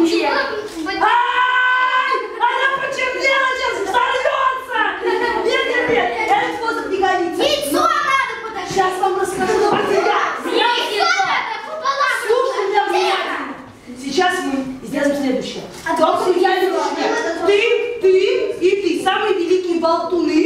Ай! Она почернела, сейчас взорвется! Нет, этот способ не годится. Яйцо надо подожди. Сейчас вам расскажу. Слушай меня внимательно. Сейчас мы сделаем следующее. Только я не ты и ты, самые великие болтуны.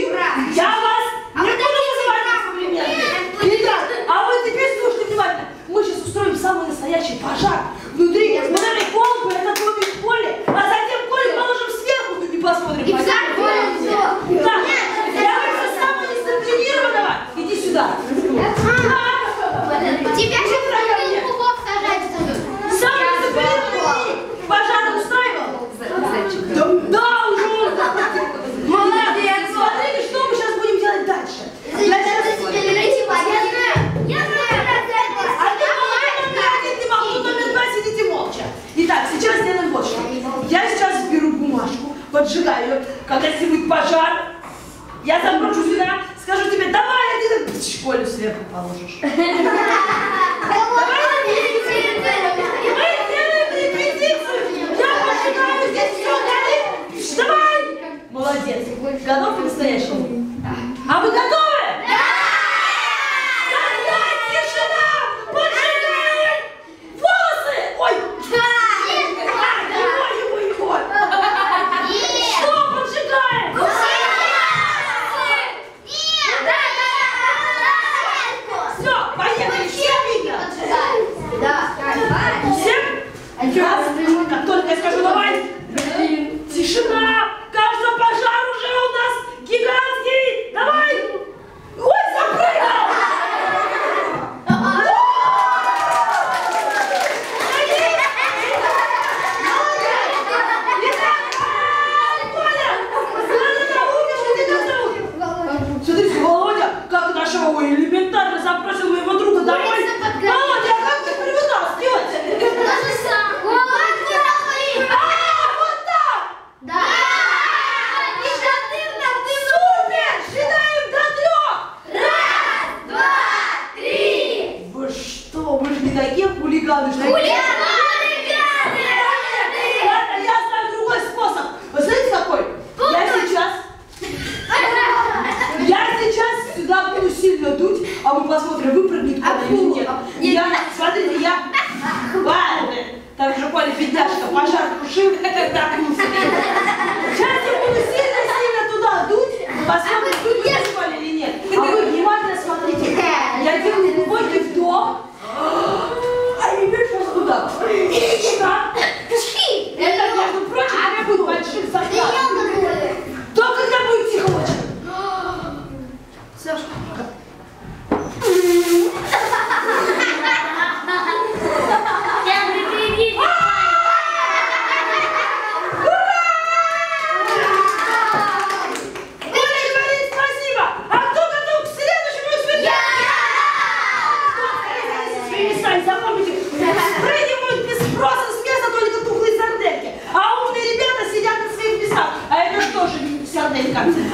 Я вас не буду называть комплиментами. Итак, а вы теперь слушайте внимательно. Мы сейчас устроим самый настоящий пожар. Внутри мы дали колбу, это будет в поле, а затем поле положим сверху и посмотрим. И взорвем все. Так, я вижу самого дисциплинированного. Иди сюда. Тебя же пауков сажать будут. Самый дисциплинированный пожар устраивал? Да, уже. Молодец. Смотрите, что мы сейчас будем делать дальше. Итак, сейчас сделаем вот что. Я сейчас беру бумажку, поджигаю ее. Когда если будет пожар, я заброшу сюда, скажу тебе, давай, а ты так школе сверху положишь. Давай сделаем репетицию. Я поджигаю, здесь все горит. Давай. Молодец. Готов к настоящему? А вы готовы? Да! Тогда тишина! Поджигаем волосы! Ой! Что поджигаем? Все, поехали, всем видно? Да. Всем? Раз, как только я скажу давай, тишина! Кажется, пожар уже у нас гигантский! Давай! Ой, запрыгал! Смотрите, Володя, как нашего элементарно запросил моего друга домой. Володя, а как ты привязал сделать? Вот так! Да. Супер! Считаем до 3! Раз, два, три. Вы что? Вы же не такие хулиганы, что... Ладно, я знаю другой способ. Вы знаете какой? Я сейчас сюда буду сильно дуть, а мы посмотрим, выпрыгнет кто-то или нет. Смотрите, я... Ладно, там же Коля бедняжка, пожар тушил, так ну сейчас я буду сильно туда дуть, посмотрим, выпрыгнет Коля или нет. А вы внимательно смотрите. Я делаю глубокий вдох. А не бежу туда. Это, между прочим, требует больших затрат. Только когда будет тихо очень. Сашка.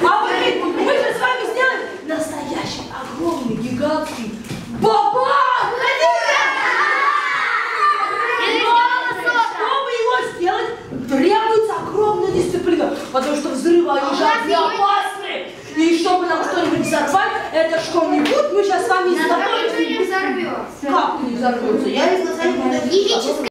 А мы же с вами сделаем настоящий, огромный, гигантский бабах! Чтобы его сделать, требуется огромная дисциплина, потому что взрывы, они же опасны. И чтобы нам что-нибудь взорвать, это что-нибудь мы сейчас с вами изготовим. Не взорвется. Как не взорвется? Я изготовлю.